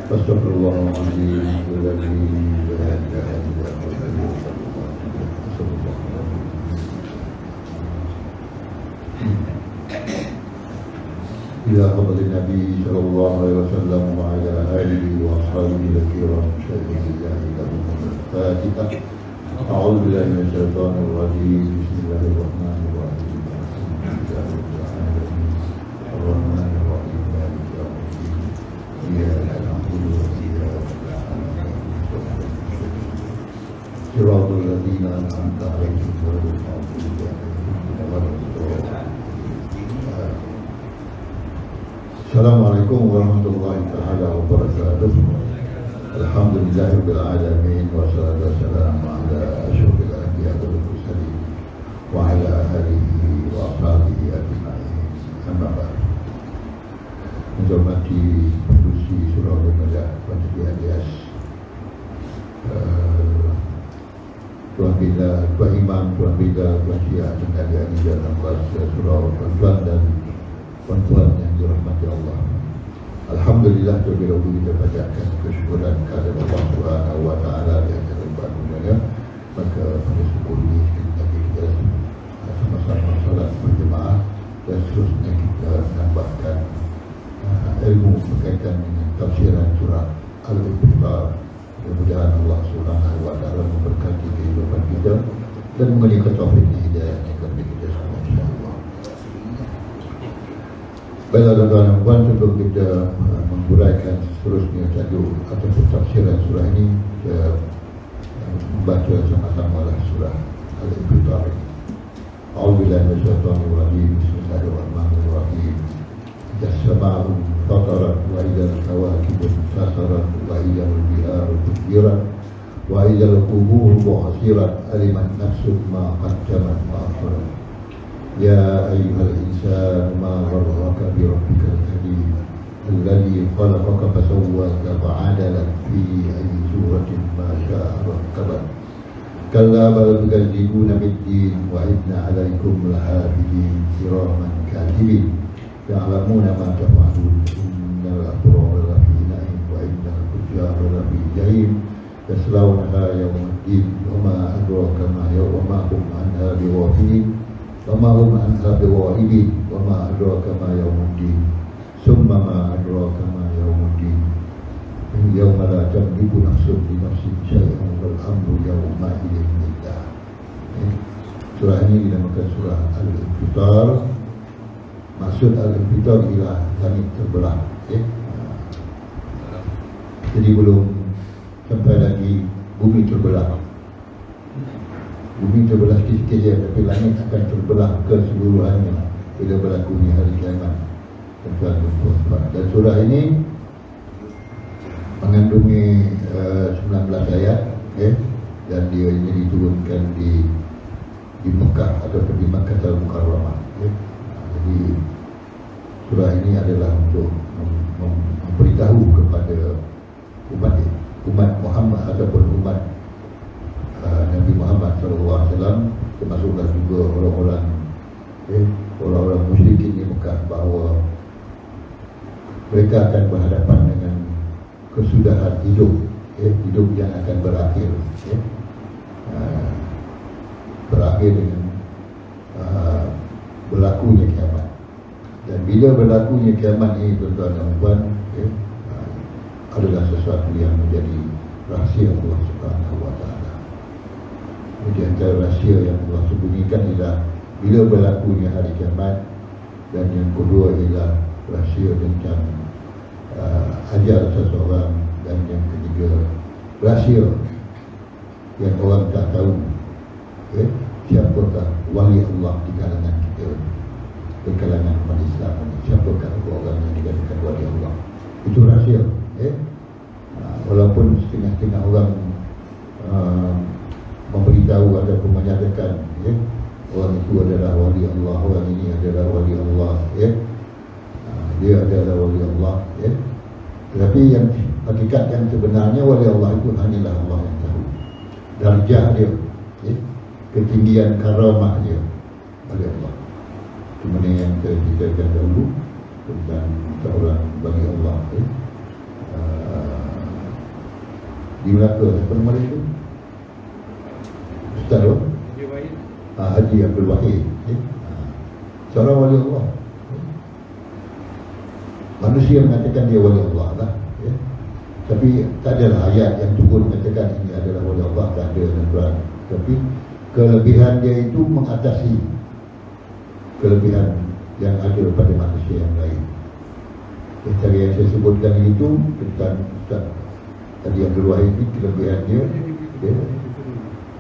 Astagfirullahaladzim. La ilaha illallah. إلى حضرة النبي صلى الله عليه وسلم وعلى آله وأصحابه الكرام شهدوا الله لهم الفاتحة. أعوذ بالله من الشيطان الرجيم. بسم الله الرحمن الرحيم. الرحمن الرحيم مالك يوم الدين. إياك نعبد وإياك نستعين. صراط الذين أنعمت عليهم غير المغضوب عليهم ولا الضالين. Assalamualaikum warahmatullahi taala wabarakatuh. Alhamdulillahirabbil alamin wassalatu wassalamu ala asyrofil anbiya'i wal mursalin wa ala alihi wa ashabihi ajma'in. Amma ba'd. Menghormati Pengurusi Surau Al-Madah Pantai Alias, Tuan Bida, Tuan Imam, Tuan Bida, Tuan Syia, dan adik-adik dalam bahasa Surau, tuan-tuan dan tuan-tuan yang dirahmati Allah. Alhamdulillah, terlebih dahulu kita panjatkan kesyukuran kepada Allah Subhanahu wa taala yang terlibat dunia. Maka pada subuh ini kita sama-sama salat berjemaah dan seterusnya kita menambahkan ilmu berkaitan dengan tafsiran surah Al-Infitar. Mudah-mudahan Allah Subhanahu wa taala memberkati kehidupan kita dan memberikan taufiknya, hidayahnya kepada kita semua, insya-Allah. Baiklah tuan-tuan dan puan, sebelum kita menguraikan seterusnya tajuk ataupun tafsiran surah ini, kita membaca sama-sama lah surah Al-Infitar. A'udzubillahi minasyaitonir rajim. Bismillahirrahmanirrahim. As-sama'u fatarat wa idal kawakibu intasarat wa idal biharu fujirat wa idal qubur bu'asirat aliman nafsun ma qaddamat wa akhirat. يا أيها الإنسان ما غرك بربك الكريم الذي خلقك فسواك فعدلك في أي سورة ما شاء ركبك كلا بل تكذبون بالدين وإن عليكم لحافظين كراما كاتبين يعلمون ما تفعلون إن الأبرار لفي نعيم وإن الفجار لفي جحيم يصلونها يوم الدين وما أدراك ما يوم وما هم عنها بغافلين وما هم عنها بغائبين وما أدراك ما يوم الدين ثم ما أدراك ما يوم الدين يوم لا تملك نفس لنفس شيئا والأمر يومئذ لله. Surah ini dinamakan surah Al-Infitar. Maksud Al-Infitar ialah langit terbelah. Jadi belum sampai lagi bumi terbelah. Bumi terbelah sikit-sikit saja, tapi langit akan terbelah keseluruhannya bila berlakunya hari kiamat. Dan surah ini mengandungi 19 ayat, dan dia ini diturunkan di Mekah atau di Makkah Al-Mukarramah. Jadi surah ini adalah untuk memberitahu kepada umat Muhammad ataupun umat Nabi Muhammad SAW, termasuklah juga orang-orang musyrikin di Mekah, bahawa mereka akan berhadapan dengan kesudahan hidup yang akan berakhir, berakhir dengan berlakunya kiamat. Dan bila berlakunya kiamat ini, tuan-tuan dan puan, adalah sesuatu yang menjadi rahsia Allah Subhanahu wa taala. Di antara rahsia yang Allah sembunyikan ialah bila berlakunya hari kiamat, dan yang kedua ialah rahsia tentang ajal seseorang, dan yang ketiga rahsia yang orang tak tahu siapakah wali Allah di kalangan kita, di kalangan umat Islam ini, siapakah orang yang dikatakan wali Allah. Itu rahsia. Walaupun setengah-setengah orang memberitahu ataupun menyatakan orang itu adalah wali Allah, orang ini adalah wali Allah, dia adalah wali Allah, tetapi yang hakikat yang sebenarnya wali Allah itu hanyalah Allah yang tahu darjah dia, ketinggian karamah dia wali Allah. Itu mana yang kita ceritakan dahulu tentang seorang wali Allah, di Melaka. Siapa nama dia tu? Ustaz tu? Haji Abdul Wahid. Seorang wali Allah. Manusia mengatakan dia wali Allah lah. Tapi tak adalah ayat yang turun mengatakan ini adalah wali Allah, tak ada dalam Quran. Tapi kelebihan dia itu mengatasi kelebihan yang ada pada manusia yang lain. Tadi yang saya sebutkan itu tentang Ustaz tadi yang keluar ini, kelebihan dia,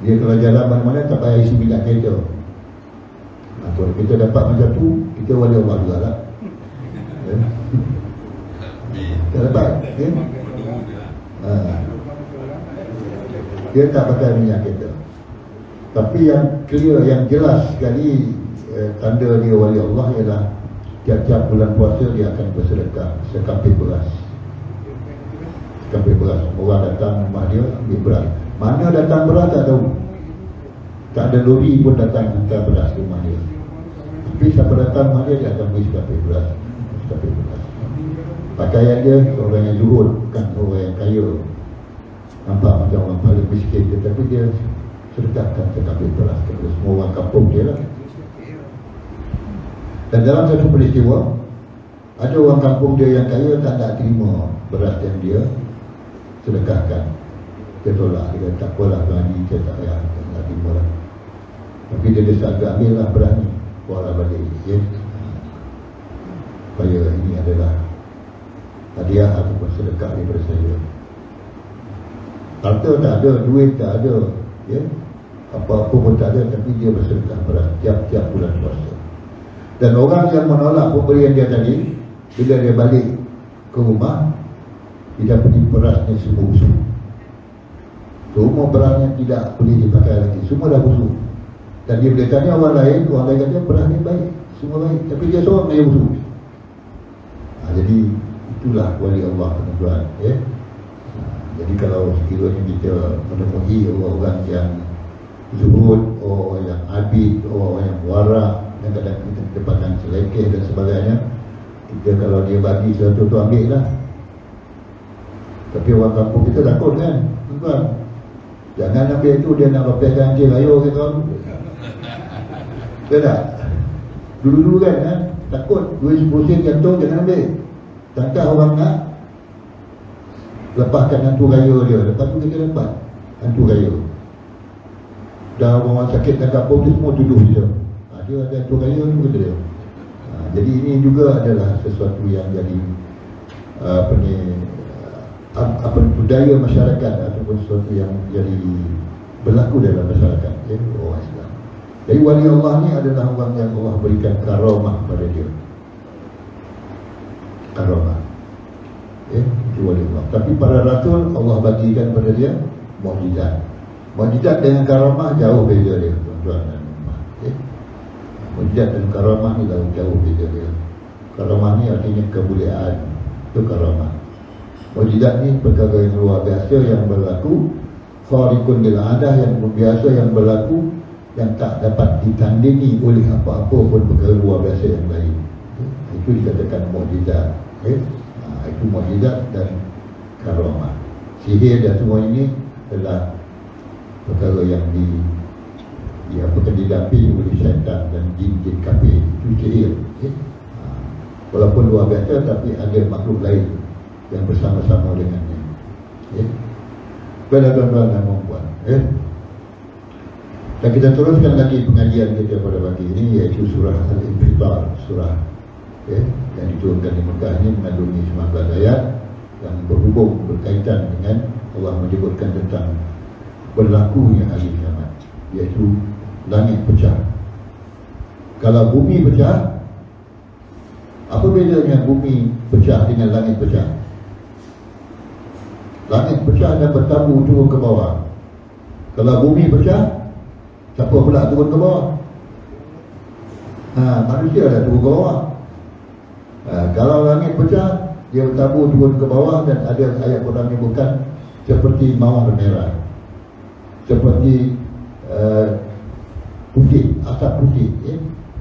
dia kalau jalan mana-mana tak payah isi minyak kereta. Kalau kita dapat macam tu, kita wali Allah juga lah. Tak dapat, dia tak pakai minyak kereta. Tapi yang clear, yang jelas sekali tanda dia wali Allah ialah tiap-tiap bulan puasa dia akan bersedekah sekapil beras. Sekapil beras. Orang datang rumah dia ambil beras. Mana datang beras tak tahu. Tak ada lori pun datang hantar beras ke rumah dia. Tapi siapa datang rumah dia akan beri sekapil beras. Sekapil beras. Pakaian dia orang yang zuhud, bukan orang yang kaya. Nampak macam orang paling miskin, tetapi dia sedekahkan sekapil beras kepada semua orang kampung dia lah. Dan dalam satu peristiwa, ada orang kampung dia yang kaya tak nak terima beras yang dia sedekahkan. Dia tolak, dia kata tak apalah berani, saya tak payah, tak nak terima lah. Tapi dia desak agak ambil lah beras ni, bawa balik, supaya ini adalah hadiah ataupun sedekah daripada saya. Harta tak ada, duit tak ada, apa-apa pun tak ada, tapi dia bersedekah beras tiap-tiap bulan puasa. Dan orang yang menolak pemberian dia tadi, bila dia balik ke rumah, dia dapati berasnya semua busuk. Semua berasnya tidak boleh dipakai lagi, semua dah busuk. Dan dia boleh tanya orang lain kata beras ni baik, semua baik, tapi dia seorang yang busuk. Jadi itulah wali Allah, tuan-tuan. Jadi kalau sekiranya kita menemui orang-orang yang zuhud, orang yang abid, orang yang warak, yang kadang kita dapatkan selekeh dan sebagainya, kita kalau dia bagi sesuatu tu ambil lah. Tapi orang kampung kita takut kan, tuan. Jangan ambil tu, dia nak lepaskan anjing ayo kita. Betul tak? Dulu-dulu kan, takut duit 10 sen jatuh, jangan ambil. Takkan orang nak lepaskan hantu raya dia. Lepas tu kita dapat hantu raya. Dan orang sakit dan kampung tu semua tuduh dia. Dia ada hantu raya tu kata dia. Jadi ini juga adalah sesuatu yang jadi budaya masyarakat ataupun sesuatu yang jadi berlaku dalam masyarakat orang Islam. Jadi wali Allah ni adalah orang yang Allah berikan karamah pada dia. Karamah, itu wali Allah. Tapi para rasul Allah bagikan pada dia mukjizat. Mukjizat dengan karamah jauh beza dia, tuan-tuan dan puan. Mukjizat dan karamah ni jauh beza dia. Karamah ni artinya kemuliaan, itu karamah. Mukjizat ni perkara yang luar biasa yang berlaku, khariqun lil adah, yang biasa yang berlaku, yang tak dapat ditandingi oleh apa-apa pun perkara luar biasa yang lain. Itu dikatakan mukjizat. Itu mukjizat dan karamah. Sihir dan semua ini adalah perkara yang didampingi oleh syaitan dan jin-jin kafir. Itu sihir. Walaupun luar biasa, tapi ada makhluk lain yang bersama-sama dengannya. Baiklah tuan-tuan dan puan-puan. Dan kita teruskan lagi pengajian kita pada pagi ini, iaitu surah Al-Infitar, surah yang diturunkan di Mekah ini mengandungi 19 ayat yang berhubung, berkaitan dengan Allah menyebutkan tentang berlakunya hari kiamat, iaitu langit pecah. Kalau bumi pecah, apa bedanya bumi pecah dengan langit pecah? Langit pecah dan bertabu turun ke bawah. Kalau bumi pecah, siapa pula turun ke bawah? Manusia dah turun ke bawah. Kalau langit pecah, dia bertabu turun ke bawah, dan ada ayat Quran menyebutkan seperti mawar merah, seperti putih, asap putih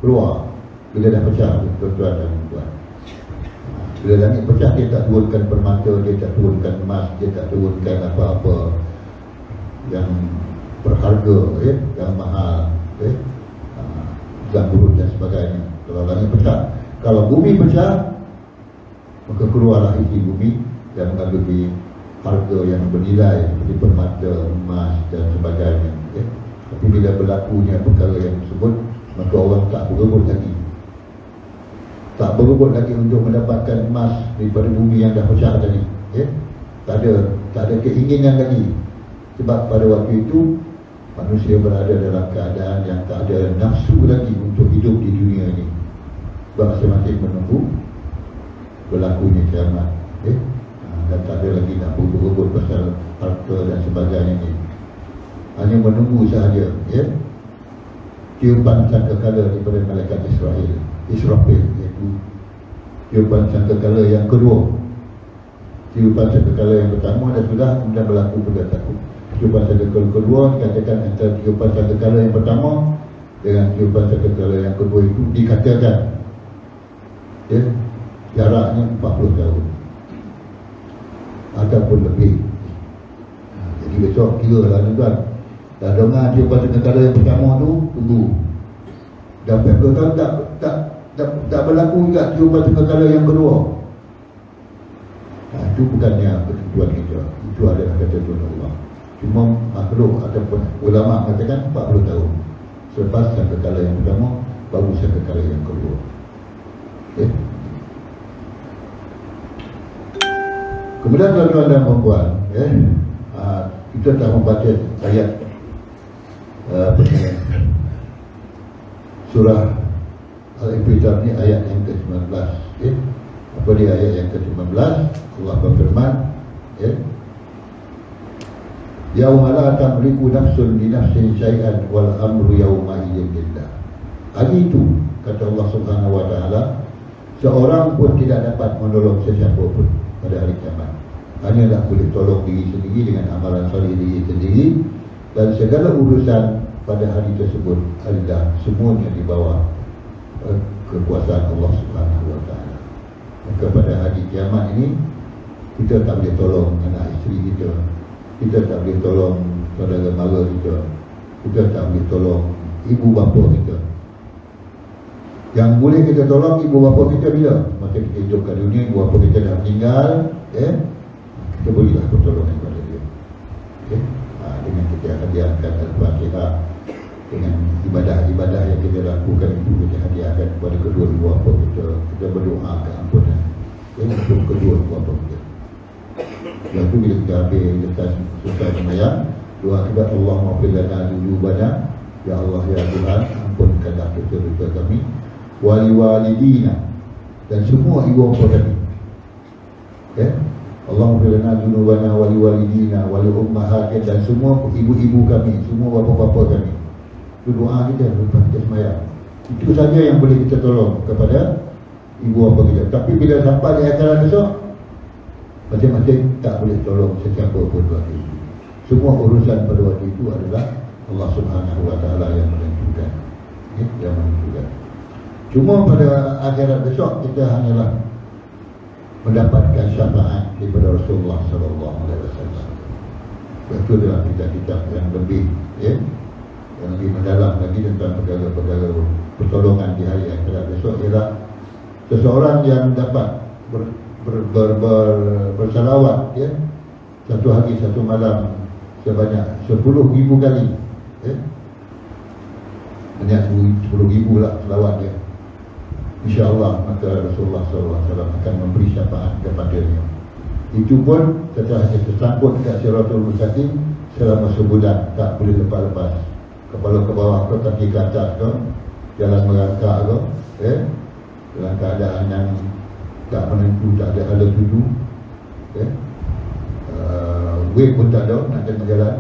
keluar bila dah pecah, tuan-tuan dan puan. Bila langit pecah, dia tak turunkan permata, dia tak turunkan emas, dia tak turunkan apa-apa yang berharga, yang mahal, zamrud dan sebagainya. Kalau langit pecah, kalau bumi pecah, maka keluarlah isi bumi yang mengandungi harga yang bernilai seperti permata, emas dan sebagainya. Tapi bila berlakunya perkara yang tersebut, maka orang tak berebut lagi. Tak berebut lagi untuk mendapatkan emas daripada bumi yang dah pecah tadi. Tak ada keinginan lagi. Sebab pada waktu itu manusia berada dalam keadaan yang tak ada nafsu lagi untuk hidup di dunia ini. Masing-masing menunggu berlakunya kiamat. Dan tak ada lagi nak berebut pasal harta dan sebagainya ini. Hanya menunggu sahaja, tiupan sangkakala daripada malaikat Israfil, iaitu tiupan sangkakala yang kedua. Tiupan sangkakala yang pertama dah sudah, kemudian berlaku pada takut. Tiupan sangkakala kedua dikatakan antara tiupan sangkakala yang pertama dengan tiupan sangkakala yang kedua itu dikatakan jaraknya 40 tahun ataupun lebih. Jadi besok kira lah tuan, dah dengar tiupan sangkakala yang pertama tu, tunggu. Dah 40 tahun tak berlaku juga tiupan sangkakala yang kedua. Itu bukannya ketentuan kita, itu adalah ketentuan Allah. Cuma makhluk ataupun ulama mengatakan 40 tahun selepas sangkakala yang pertama, baru sangkakala yang kedua. Kemudian tuan-tuan dan puan-puan, kita telah membaca ayat surah Al-Infitar ni, ayat yang ke-19. Apa dia ayat yang ke-19? Allah berfirman, yauma la tamliku nafsun li nafsin syai'an wal amru yauma idzin lillah. Hari itu, kata Allah Subhanahu wa taala, seorang pun tidak dapat menolong sesiapa pun pada hari kiamat. Hanya nak boleh tolong diri sendiri dengan amalan salih diri sendiri, dan segala urusan pada hari tersebut adalah semuanya di bawah kekuasaan Allah Subhanahu wa taala. Maka pada hari kiamat ini, kita tak boleh tolong anak isteri kita, kita tak boleh tolong saudara mara kita tak boleh tolong ibu bapa kita. Yang boleh kita tolong ibu bapa kita bila masa kita hidup kat dunia, ibu bapa kita dah meninggal, kita bolehlah pertolongan kepada dia. Dengan kita hadiahkan Al-Fatihah, dengan ibadah-ibadah yang kita lakukan itu, kita hadiahkan kepada kedua ibu bapa kita. Kita berdoa keampunan untuk kedua ibu bapa kita. Yang itu bila kita habis lepas selesai sembahyang, doa kita, Allah maafir lana dzunubana, ya Allah ya Tuhan, ampunkanlah dosa-dosa kami, wali walidina, dan semua ibu bapa kami. Allah maafir lana dzunubana wali walidina wali ummahatin, dan semua ibu-ibu kami, semua bapa-bapa kami. Itu doa kita lepas kita sembahyang. Itu saja yang boleh kita tolong kepada ibu bapa kita. Tapi bila sampai di akhirat besok, masing-masing tak boleh tolong sesiapa pun waktu itu. Semua urusan pada waktu itu adalah Allah Subhanahu wa taala yang menentukan. Yang menentukan. Cuma pada akhirat besok kita hanyalah mendapatkan syafaat daripada Rasulullah sallallahu alaihi wasallam. Itu adalah kitab-kitab yang lebih yang lebih mendalam lagi tentang perkara-perkara pertolongan di hari akhirat besok, ialah seseorang yang dapat bersalawat satu hari satu malam sebanyak 10,000 kali, banyak 10,000 lah selawat dia, insya-Allah maka Rasulullah SAW akan memberi syafaat kepadanya. Itu pun setelah dia tersangkut dekat Siratul Mustaqim selama sebulan, tak boleh lepas-lepas, kepala ke bawah ke, kaki ke atas ke, jalan merangkak ke, dalam keadaan yang tak menentu, tak ada hala tuju, wave pun tak ada, nak tengok jalan.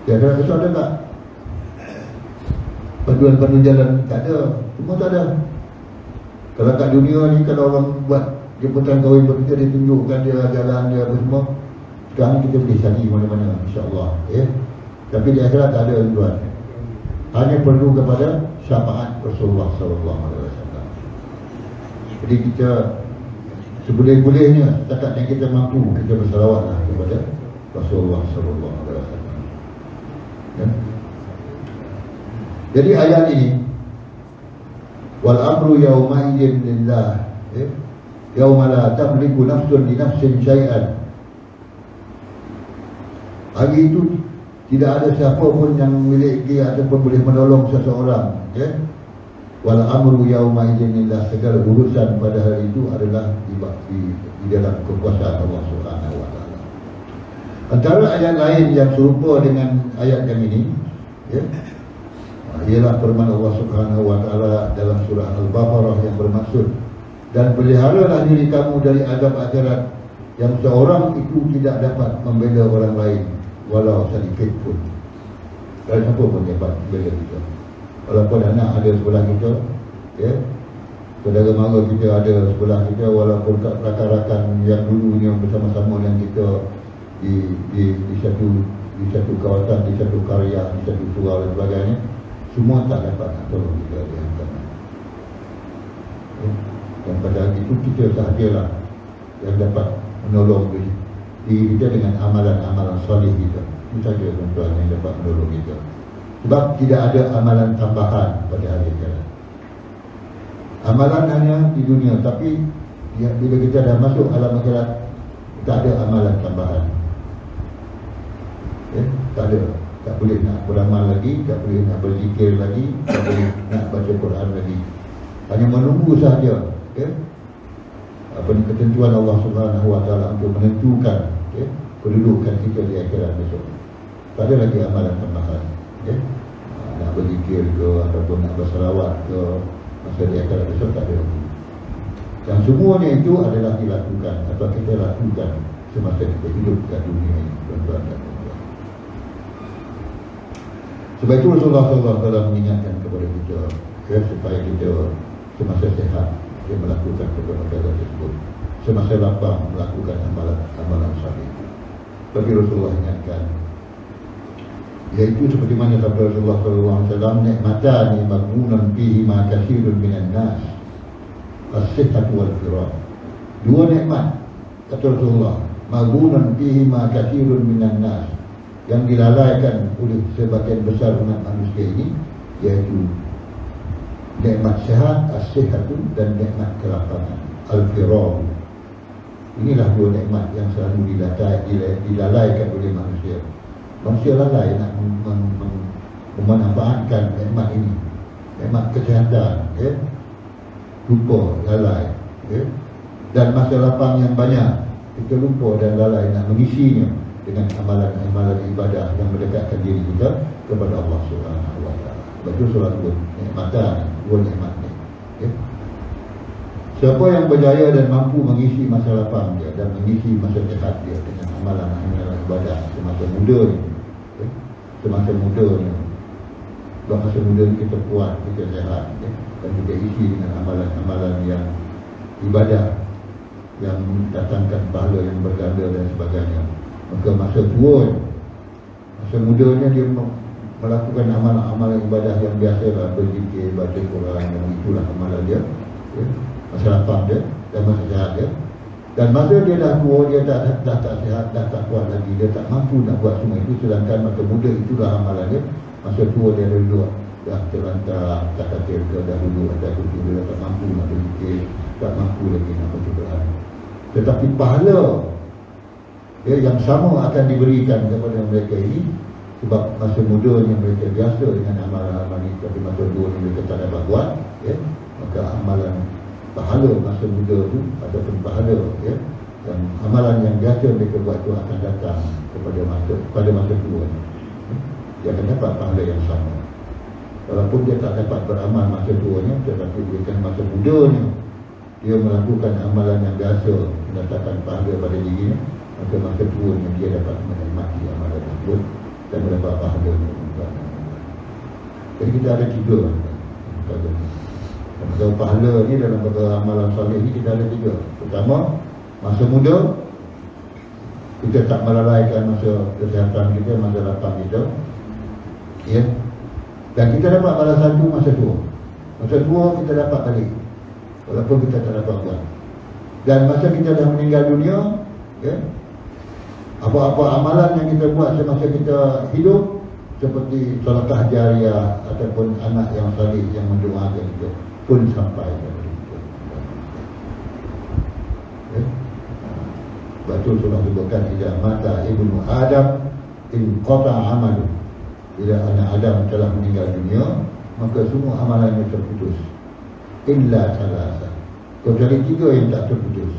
Kira-kira besar ada tak? Panduan-panduan jalan tak ada, semua tak ada. Kalau kat dunia ni, kalau orang buat jemputan kahwin kita, dia tunjukkan dia jalan dia apa semua. Sekarang kita boleh cari mana-mana, insya-Allah. Tapi di akhirat tak ada tuan. Hanya perlu kepada syafaat Rasulullah sallallahu alaihi wasallam. Jadi kita seboleh-bolehnya setakat yang kita mampu, kita bersalawatlah kepada Rasulullah sallallahu alaihi wasallam. Ya. Jadi ayat ini, wal amru yawma idzin lillah, ya. Yauma la tamliku nafsun li nafsin syai'an. Hari itu tidak ada siapa pun yang memiliki ataupun boleh menolong seseorang, ya. Wal amru yauma idzin lillah, segala urusan pada hari itu adalah di dalam kekuasaan Allah Subhanahu wa taala. Antara ayat lain yang serupa dengan ayat yang ini, ya, ialah firman Allah Subhanahu wa taala dalam surah Al-Baqarah yang bermaksud, dan peliharalah diri kamu dari azab akhirat yang seorang itu tidak dapat membela orang lain walau sedikit pun. Dan siapa pun dapat membela kita. Walaupun anak ada sebelah kita, ya, saudara mara kita ada sebelah kita, walaupun rakan-rakan yang dulunya bersama-sama dengan kita di satu kawasan, di satu karya, di satu surau dan sebagainya, semua tak dapat nak tolong kita di hantaran. Ya. Dan pada hari itu kita sahajalah yang dapat menolong diri kita dengan amalan-amalan soleh kita. Itu saja tuan-tuan yang dapat menolong kita. Sebab tidak ada amalan tambahan pada hari akhirat. Amalan hanya di dunia, tapi ya, bila kita dah masuk alam akhirat, tak ada amalan tambahan. Ya, tak ada. Tak boleh nak beramal lagi, tak boleh nak berzikir lagi, tak boleh nak baca Quran lagi. Hanya menunggu sahaja, ya, apa ni, ketentuan Allah Subhanahu wa taala untuk menentukan, ya, kedudukan kita di akhirat besok. Tak ada lagi amalan tambahan, ya. Nak berzikir ke ataupun nak berselawat ke masa di akhirat besok, tak ada lagi. Yang semuanya itu adalah dilakukan atau kita lakukan semasa kita hidup kat dunia ini, tuan-tuan dan puan-puan. Sebab itu Rasulullah SAW mengingatkan kepada kita, ya, supaya kita semasa sehat, dia melakukan perkara-perkara tersebut, semasa lapang melakukan amalan saleh. Bagi Rasulullah ingatkan, iaitu seperti mana sabda Rasulullah SAW, nikmatani maghbunan fihi ma katsirun minan nas, as-sihhatu wal firaq. Dua nikmat, kata Rasulullah, maghbunan fihi ma katsirun minan nas, yang dilalaikan oleh sebagian besar umat manusia ini, iaitu nikmat sehat, as-sihhatu, dan nikmat kelapangan, al-firaq. Inilah dua nikmat yang selalu dilalaikan oleh manusia. Manusia lalai nak memanfaatkan nikmat ini, nikmat kesihatan, ya, lupa, lalai, ya. Dan masa lapang yang banyak, kita lupa dan lalai nak mengisinya dengan amalan-amalan ibadah yang mendekatkan diri kita kepada Allah Subhanahu wa taala. Betul surah dua nikmatan, dua nikmat ni, ya. Siapa yang berjaya dan mampu mengisi masa lapang dia dan mengisi masa sehat dia dengan amalan-amalan ibadah semasa mudanya, ya, semasa mudanya. Sebab masa muda kita kuat, kita sehat, ya, dan kita isi dengan amalan-amalan yang ibadah yang mendatangkan pahala yang berganda dan sebagainya. Maka masa tua, masa mudanya dia melakukan amalan-amalan ibadah yang biasalah, berzikir, baca Quran, dan itulah amalan dia, ya. Masa lapang dia dan masa sehat dia. Dan masa dia dah tua, dia dah tak sihat, dah tak kuat lagi, dia tak mampu nak buat semua itu. Sedangkan masa muda itulah amalan dia. Masa tua dia duduk, dah terlantar, tak katil ke, dah duduk atas kursi, dia tak mampu nak berzikir, tak mampu lagi nak baca Quran. Tetapi pahala, ya, yang sama akan diberikan kepada mereka ini. Sebab masa mudanya mereka biasa dengan amalan-amalan ini, tapi masa tua ni mereka tak dapat buat, ya. Maka amalan pahala masa muda itu ataupun pahala, ya, dan amalan yang biasa mereka buat itu akan datang pada masa tua, ya. Dia akan dapat pahala yang sama. Walaupun dia tak dapat beramal masa tuanya, tetapi dia masa mudanya dia melakukan amalan yang biasa mendatangkan pahala pada dirinya, maka masa tuanya dia dapat menikmati amalan tersebut dan mendapat pahala. Jadi kita ada tiga. Kalau pahala ni dalam perkara amalan soleh ni kita ada tiga. Pertama, masa muda kita tak melalaikan masa kesihatan kita, masa lapang kita, ya. Dan kita dapat balas satu masa tua. Masa tua kita dapat balik, walaupun kita tak dapat buat, Dan masa kita dah meninggal dunia, ya, apa-apa amalan yang kita buat semasa kita hidup, seperti sedekah jariah ataupun anak yang saleh yang mendoakan kita, pun sampai kepada kita. Ya. Betul surah sebutkan, idza mata ibnu Adam in qata amalu. Bila anak Adam telah meninggal dunia, maka semua amalannya terputus. Illa salasa, kecuali 3 yang tak terputus.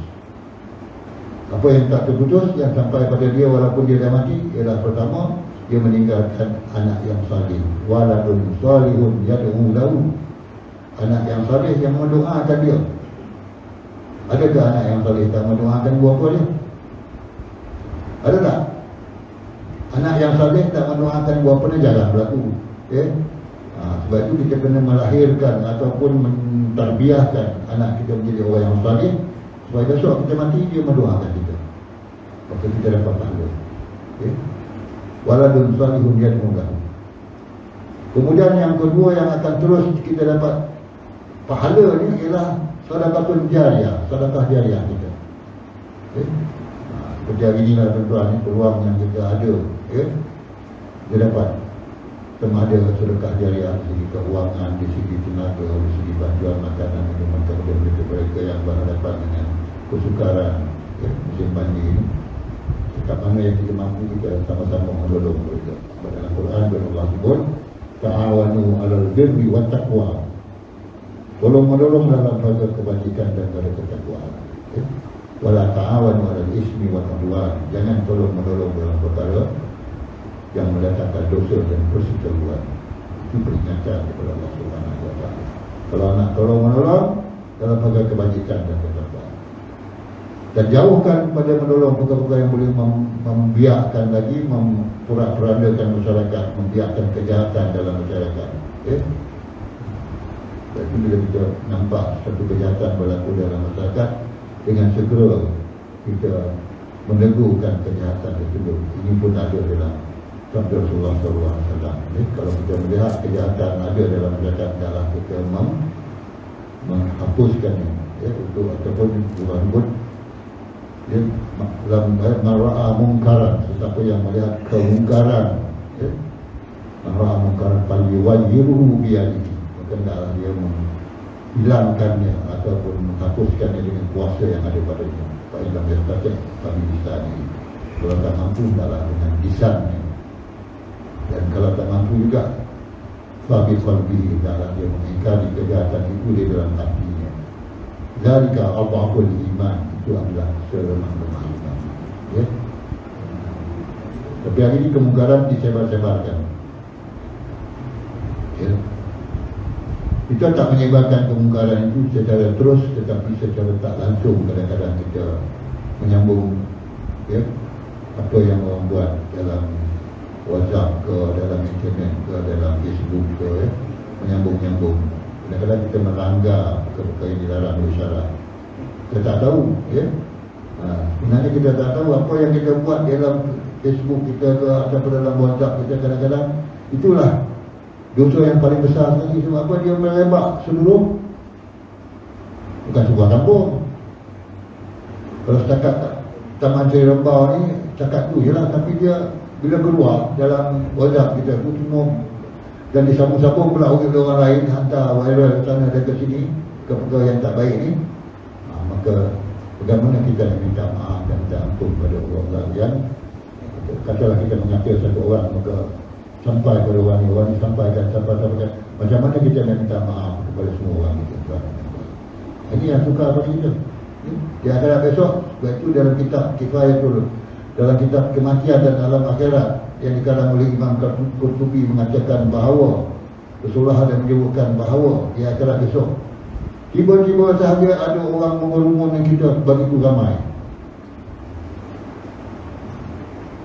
Apa yang tak terputus, yang sampai pada dia walaupun dia dah mati, ialah pertama, dia meninggalkan anak yang saleh. Waladun salihun yad'u lahu, anak yang saleh yang mendoakan dia. Adakah anak yang saleh tak mendoakan bapa dia? Ada tak? Anak yang saleh tak mendoakan bapa dia, jarang berlaku. Sebab itu kita kena melahirkan ataupun mentarbiahkan anak kita menjadi orang yang saleh, supaya besok kita mati dia mendoakan kita, maka kita dapat pahala. Waladun salihun yad'u lahu. Kemudian yang kedua yang akan terus kita dapat pahala ni ialah sedekah jariah, sedekah jariah kita. Seperti hari inilah tuan-tuan, peluang yang kita ada, dia dapat sama ada sedekah jariah dari segi keuangan, dari segi tenaga, dari segi bantuan makanan, minuman kepada mereka yang berhadapan dengan kesukaran musim banjir. Setiap mana yang kita mampu, kita sama-sama menolong mereka. Dalam Quran Allah sebut, ta'awanu 'alal birri wat taqwa, tolong-menolong dalam perkara kebajikan dan perkara ketakwaan. Wala ta'awanu 'alal ismi wal 'udwan, jangan tolong-menolong dalam perkara yang mendatangkan dosa dan perseteruan. Itu peringatan kepada Allah Subhanahu wa taala. Kalau nak tolong-menolong dalam perkara kebajikan dan ketakwaan, dan jauhkan pada menolong perkara-perkara yang boleh membiarkan lagi, memporak-porandakan masyarakat, membiarkan kejahatan dalam masyarakat. Jadi bila kita nampak satu kejahatan berlaku dalam masyarakat, dengan segera kita menegurkan kejahatan tersebut. Ini pun ada dalam sabda Rasulullah SAW. Kalau kita melihat kejahatan ada dalam masyarakat, adalah kita menghapuskannya, untuk ataupun disebut dalam mara'a mungkaran, sesiapa yang melihat kemungkaran, mara'a mungkaran falyughayyirhu biyadihi, maka hendaklah dia menghilangkannya ataupun menghapuskannya dengan kuasa yang ada padanya. Fa in lam yastati' fa bi lisanihi, kalau tak mampu hendaklah dengan lisannya, dan kalau tak mampu juga fa bi qalbihi, hendaklah dia mengingkari kejahatan itu di dalam hatinya. Zalika adhaful iman, itu adalah selemah-lemah iman. Tapi hari ini kemungkaran disebar-sebarkan. Kita tak menyebarkan kemungkaran itu secara terus, tetapi secara tak langsung kadang-kadang kita menyambung apa yang orang buat dalam WhatsApp ke, dalam internet ke, dalam Facebook ke, menyambung-nyambung. Kadang-kadang kita melanggar perkara yang dilarang oleh syarak. Kita tak tahu, sebenarnya kita tak tahu apa yang kita buat dalam Facebook kita ke ataupun dalam WhatsApp kita. Kadang-kadang itulah dosa yang paling besar sekali. Sebab apa? Dia merebak seluruh, bukan sebuah kampung. Kalau setakat Taman Seri Rembau ni, cakap tu je lah. Tapi dia bila keluar dalam WhatsApp kita tu semua, dan disambung-sambung pula oleh orang lain, hantar viral sana dan ke sini ke perkara yang tak baik ni, maka bagaimana kita nak minta maaf dan minta ampun pada orang-orang yang, katalah kita mengakil satu orang, maka sampai kepada orang ni sampaikan, macam mana kita nak minta maaf kepada semua orang kita. Ini yang sukar bagi kita. Di akhirat besok, sebab itu dalam kitab Kifayatul, dalam kitab kematian dan alam akhirat yang dikarang oleh Imam Qurtubi, mengatakan bahawa Rasulullah ada menyebutkan bahawa di akhirat besok tiba-tiba sahaja ada orang mengerumun kita begitu ramai.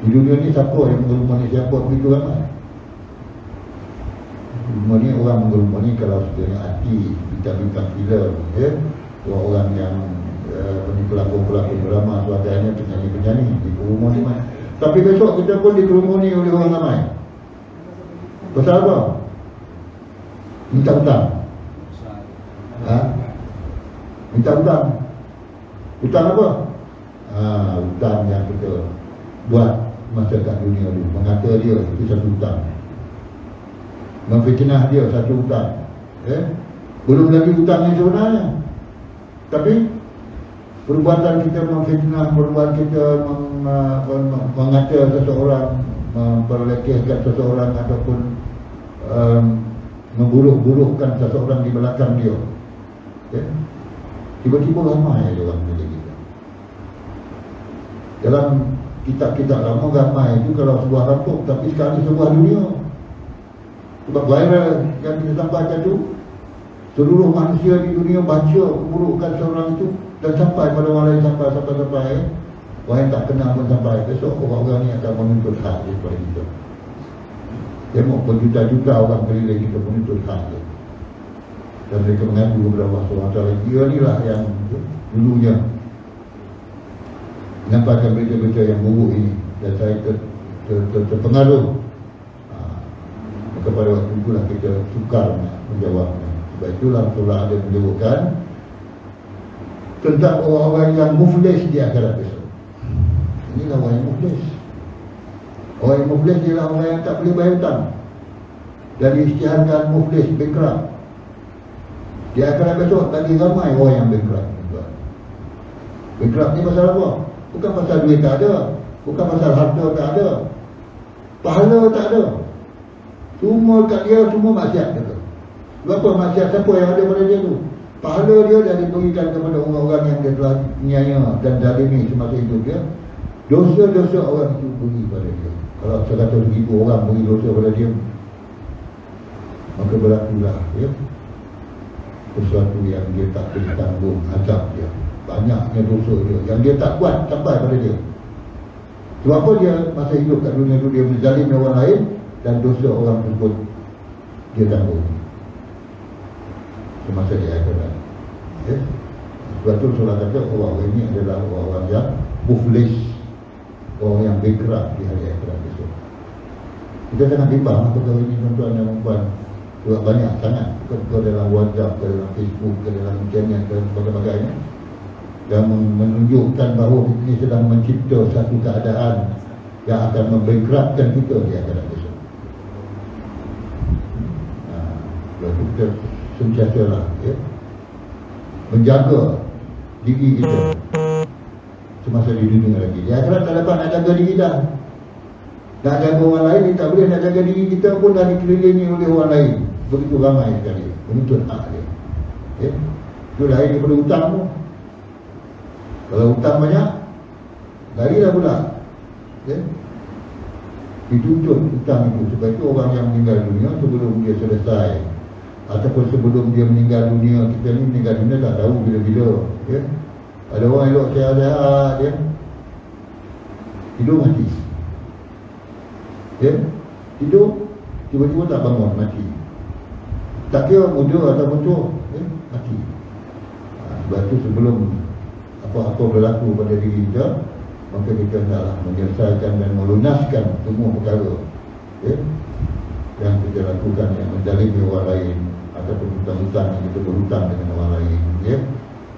Di dunia ni siapa yang mengerumuni siapa begitu ramai? Ini orang mengerumuni kalau sebenarnya hati bintang-bintang filem, orang-orang yang pelakon-pelakon drama, sebagainya, penyanyi-penyanyi dikerumuni mana. Tapi besok kita pun dikerumuni oleh orang ramai. Pasal apa? Minta hutang. Minta hutang. Hutang apa? Hutang yang kita buat masyarakat dunia dulu. Mengata dia itu satu hutang. Memfitnah dia satu hutang. Belum lagi hutang yang sebenarnya. Tapi perbuatan kita memfitnah, perbuatan kita mengata seseorang, memperlekehkan seseorang ataupun memburuk-burukkan seseorang di belakang dia. Tiba-tiba ramai orang macam kita. Dalam kitab-kitab lama ramai itu kalau sebuah kampung, tapi sekarang sebuah dunia. Sebab viral yang kita sampaikan itu, seluruh manusia di dunia baca keburukan seorang itu dan sampai pada orang lain, sampai orang yang tak kenal pun sampai. Besok orang-orang ni akan menuntut hak daripada kita. Tengok berjuta-juta orang keliling kita menuntut hak dia. Dan mereka mengadu kepada Allah SWT. Dia ni lah yang dulunya menampakkan berita-berita yang buruk ini. Dan saya terpengaruh. Maka pada waktu itulah kita sukar menjawabnya. Sebab itulah surah ada menyebutkan tentang orang-orang yang muflis di akhirat besok. Inilah orang yang muflis. Orang yang muflis ialah orang yang tak boleh bayar hutang. Dan diisytiharkan muflis, bankrupt. Di akhirat besok lagi ramai orang yang bankrupt. Bankrupt ni pasal apa? Bukan pasal duit tak ada, bukan pasal harta tak ada, pahala tak ada. Semua kat dia, semua maksiat dia. Berapa maksiat siapa yang ada pada dia tu? Pahala dia dah diberikan kepada orang-orang yang dia telah nyaya dan zalimi semasa hidup dia. Dosa-dosa orang itu beri pada dia. Kalau 100,000 orang beri dosa pada dia, maka berlakulah sesuatu yang dia tak boleh tanggung azab dia. Banyaknya dosa dia yang dia tak buat sampai pada dia. Sebab apa dia masa hidup kat dunia tu dia menzalim orang lain dan dosa orang tersebut dia tanggung semasa dia akhirat. Sebab tu surah kata orang ini adalah orang yang muflis, orang yang bankrupt di hari akhirat besok. Kita jangan bimbang perkara ini tuan-tuan dan puan. Sebab banyak sangat ke dalam WhatsApp, ke dalam Facebook, ke dalam channel dan sebagainya yang menunjukkan bahawa ini sedang mencipta satu keadaan yang akan membankruptkan kita di akhirat besok. Lalu kita sentiasalah menjaga diri kita semasa di dunia lagi. Di akhirat tak dapat nak jaga diri dah. Nak jaga orang lain, kita tak boleh nak jaga diri kita pun dah dikelilingi oleh orang lain. Begitu ramai sekali menuntut hak dia. Itu lain daripada hutang tu. Kalau hutang banyak, larilah pula. Dituntut hutang itu. Sebab itu orang yang meninggal dunia sebelum dia selesai ataupun sebelum dia meninggal dunia, kita ni meninggal dunia tak tahu bila-bila. Ada orang elok sehat-sehat dia tidur mati. Tidur tiba-tiba tak bangun, mati. Tak kira muda ataupun tua, mati. Sebab itu sebelum apa-apa berlaku pada diri kita, maka kita hendaklah menyelesaikan dan melunaskan semua perkara yang kita lakukan yang menzalimi orang lain ataupun hutang-hutang yang kita berhutang dengan orang lain.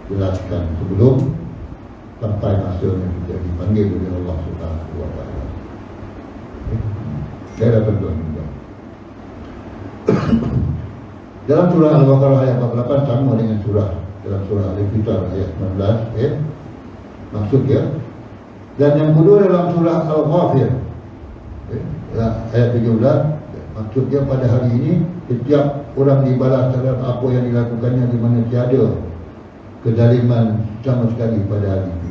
Jelaskan sebelum sampai masanya kita dipanggil oleh Allah Subhanahu wa Ta'ala. Saya dah tuan juga. Dalam surah Al-Baqarah ayat 48 sama dengan dalam surah Al-Fitar ayat 19, maksudnya. Dan yang kedua dalam surah Al-Ghafir ayat 13, maksudnya pada hari ini setiap orang dibalas terhadap apa yang dilakukannya, di mana tiada kezaliman sama sekali pada hari itu.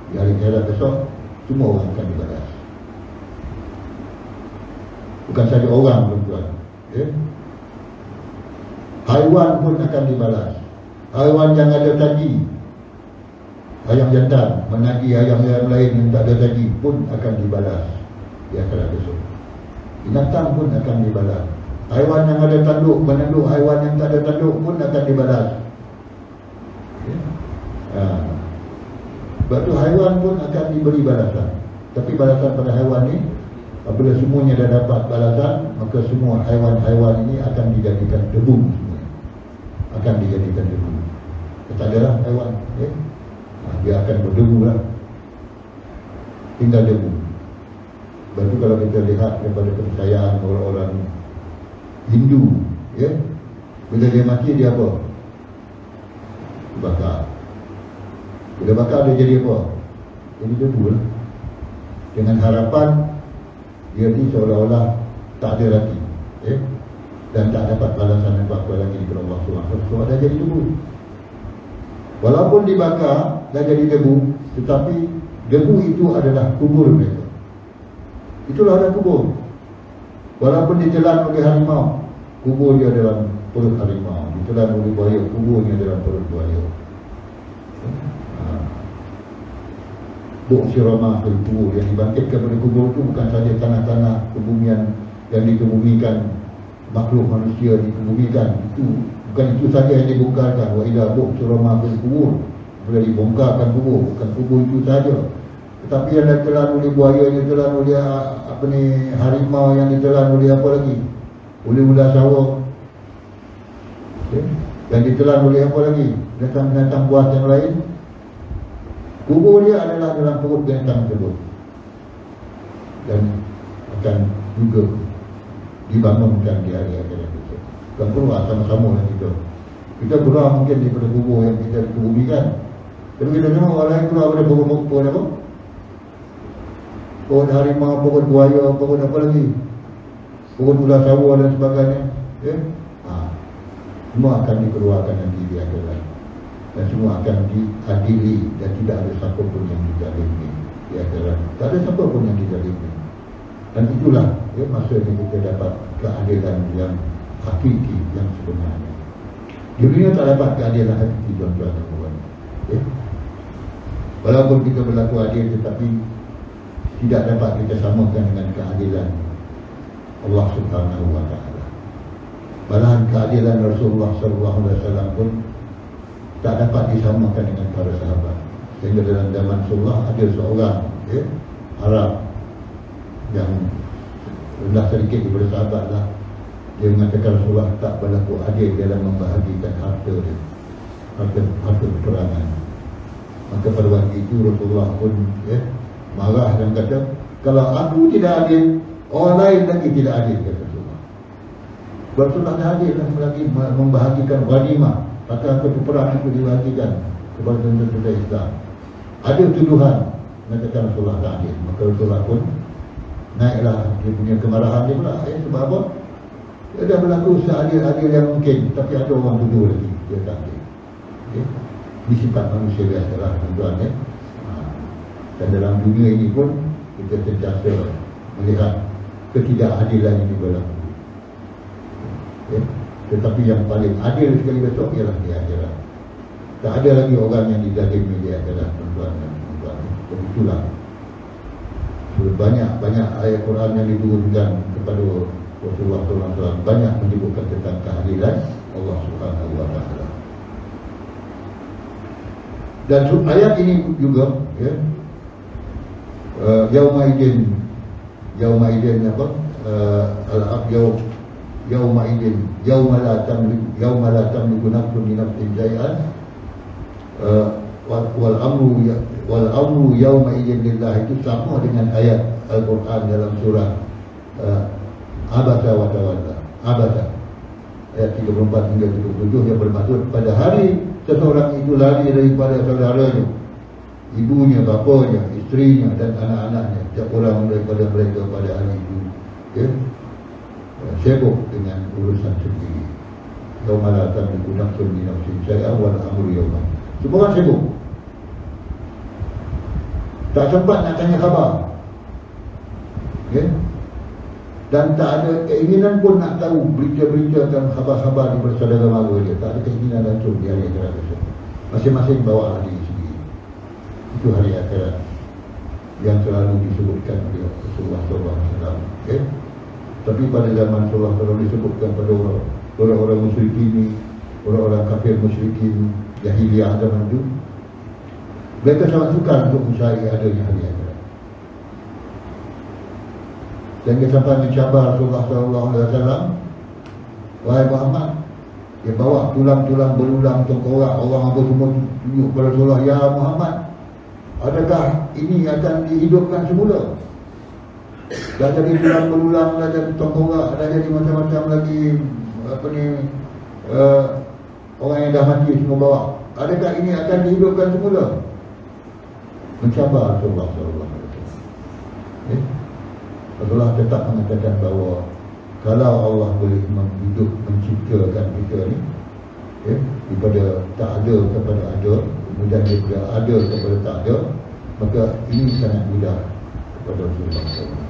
Di hari akhirat besok semua orang akan dibalas. Bukan saja orang, tuan-tuan. Haiwan pun akan dibalas. Haiwan yang ada tadi, ayam jantan menagih ayam-ayam lain yang tak ada tadi pun akan dibalas di akhirat besok. Binatang pun akan dibalas. Haiwan yang ada tanduk menanduk haiwan yang tak ada tanduk pun akan dibalas. Sebab tu haiwan pun akan diberi balasan. Tapi balasan pada haiwan ni, apabila semuanya dah dapat balasan, maka semua haiwan-haiwan ini akan dijadikan debu. Akan dijadikan debu. Tak adalah haiwan Dia akan berdebu lah, tinggal debu. Sebab itu kalau kita lihat daripada kepercayaan orang-orang Hindu, ya, bila dia mati dia apa? Dibakar. Bila bakar dia jadi apa? Jadi debu lah. Dengan harapan dia ni seolah-olah tak ada lagi, ya, dan tak dapat balasan apa-apa lagi daripada Allah SWT. So dah jadi debu. Walaupun dibakar dah jadi debu, tetapi debu itu adalah kubur mereka. Itulah ada kubur. Walaupun ditelan oleh harimau, kubur dia dalam perut harimau. Ditelan oleh buaya, kuburnya dalam perut buaya. Buk sirama ke kubur, yang dibangkitkan pada kubur itu bukan saja tanah-tanah kebumian yang dikebumikan, makhluk manusia dikebumikan. Itu bukan itu saja yang dibongkarkan. Wa idza buk sirama ke kubur, bila dibongkarkan kubur, bukan kubur itu saja, tetapi yang ditelan oleh buaya, yang ditelan oleh harimau, yang ditelan oleh apa lagi, oleh ular sawah, okay, yang ditelan oleh apa lagi, binatang-binatang buas yang lain. Kubur dia adalah dalam perut binatang tersebut, dan akan juga dibangunkan di hari akhirat itu. Dan keluar sama-sama lah kita keluar mungkin daripada kubur yang kita dikebumikan, tapi kita tengok orang lain keluar pada pohon apa? Pohon harimau, pohon buaya, pohon apa lagi, pohon ular sawah dan sebagainya, ya? Semua akan dikeluarkan nanti di akhirat, dan semua akan diadili, dan tidak ada siapa pun yang dizalimi di akhirat. Tak ada siapa pun yang dizalimi. Dan itulah, ya, masa yang kita dapat keadilan yang hakiki, yang sebenarnya. Di dunia tak dapat keadilan hakiki, tuan-tuan dan puan, ya? Walaupun kita berlaku adil, tetapi tidak dapat kita samakan dengan keadilan Allah Subhanahu wa ta'ala. Malahan keadilan Rasulullah SAW pun tak dapat disamakan dengan para sahabat. Sehingga dalam zaman Rasulullah ada seorang, ya, Arab yang rendah sedikit daripada sahabat lah. Dia mengatakan Rasulullah tak berlaku adil dalam membahagikan harta dia, harta peperangan. Maka pada waktu itu Rasulullah pun, ya, marah dan kata, kalau aku tidak adil, orang lain lagi tidak adil, kata Rasulullah. Rasulullah dah adil dan lagi membahagikan ghanimah, harta peperangan itu dibahagikan kepada tentera Islam. Ada tuduhan mengatakan Rasulullah tak adil. Maka Rasulullah pun naiklah dia punya kemarahan dia pula, sebab apa? Dia dah berlaku seadil-adil yang mungkin, tapi ada orang tuduh lagi dia tak adil, okay? Ini sifat manusia biasa lah, tuan-tuan, ya? Dan dalam dunia ini pun kita sentiasa melihat ketidakadilan ini berlaku, ya? Tetapi yang paling adil sekali besok ialah di akhirat. Tak ada lagi orang yang dizalimi di akhirat, tuan-tuan dan puan-puan. Begitulah. Banyak ayat Quran yang diturunkan kepada Rasulullah SAW, banyak menyebutkan tentang keadilan Allah Subhanahu wa ta'ala. Dan ayat ini juga, ya, Yaumaidin apa? Yaumaidin yauma la tamliku nafsun li nafsin shay'an wal amru yaumaidin lillah. Itu sama dengan ayat Al-Quran dalam surah Abasa wa Tawalla, Abasa ayat 34 hingga 37, yang bermaksud pada hari seseorang itu lari daripada saudaranya, ibunya, bapanya, isterinya dan anak-anaknya. Setiap orang daripada mereka pada hari itu, ya, sibuk dengan urusan sendiri. Yauma la tamliku nafsun li nafsin shay'an wal amru yauma. Semua orang sibuk, tak sempat nak tanya khabar, ya? Dan tak ada keinginan pun nak tahu berita-berita dan khabar-khabar di saudara mara dia. Tak ada keinginan langsung di hari akhirat tersebut. Masing-masing bawa hari sendiri. Itu hari akhirat yang selalu disebutkan oleh Rasulullah SAW, okay? Tapi pada zaman Rasulullah SAW disebutkan pada orang-orang musyrikin, orang-orang kafir musyrikin jahiliyah zaman itu, mereka sangat sukar untuk mencari adanya hari akhirat. Sehingga sampai mencabar Rasulullah SAW, wahai Muhammad, Dia bawa tulang-tulang berulang tengkorak orang apa semua tunjuk pada Rasulullah, ya Muhammad, adakah ini akan dihidupkan semula? Dah jadi tulang berulang, dah jadi tengkorak, dah jadi macam-macam lagi orang yang dah mati semua bawa. Adakah ini akan dihidupkan semula? Mencabar Rasulullah SAW. Rasulullah tetap mengatakan bahawa kalau Allah boleh menghidup, menciptakan kita ni, daripada tak ada kepada ada, kemudian daripada ada kepada tak ada, maka ini sangat mudah kepada Rasulullah SAW.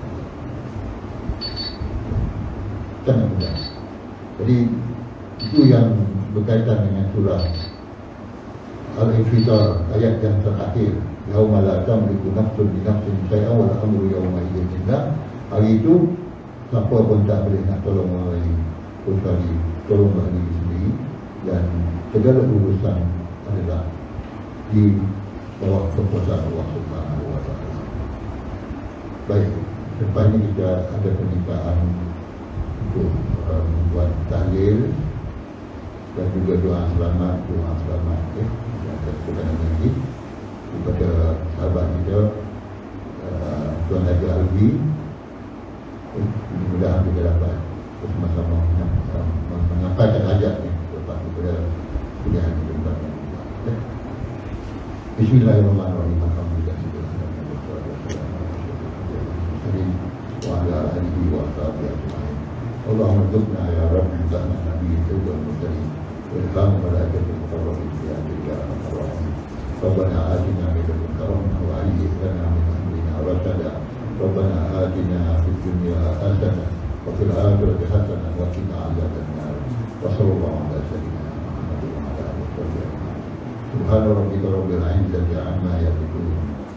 Sangat mudah. Jadi itu yang berkaitan dengan surah Al-Infitar, ayat yang terakhir, yauma la tamliku nafsun li nafsin syai'an wal amru yauma idzin lillah. Hari itu siapa pun tak boleh nak tolong orang lain kecuali tolonglah diri sendiri, dan segala urusan adalah di bawah kekuasaan Allah Subhanahu wa taala. Baik, lepas ini kita ada permintaan untuk membuat tahlil dan juga doa selamat yang terkait lagi kepada sahabat kita Tuan Haji Alwi. Mudah-mudahan kita dapat bersama-sama menyampaikan hajat ni lepas kepada kuliah yang kita buat. Bismillahirrahmanirrahim. Alhamdulillah wa ala alihi wa sahbihi ajma'in. Allahumma rzuqna ya rabbi zahna nabiyyi wal mursalin wa ilham malaikatil muqarrabin fi ya rahman. Rabbana atina min ladunka rahmatan wa hayyi lana min amrina rashada. Rabbana atina fid dunya hasanah wa fil akhirati hasanah wa qina adzaban nar. Wa sallallahu ala sayyidina Muhammadin wa ala alihi wa sahbihi. Subhana rabbika rabbil izzati amma yasifun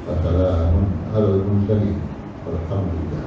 wa salamun alal mursalin walhamdulillah.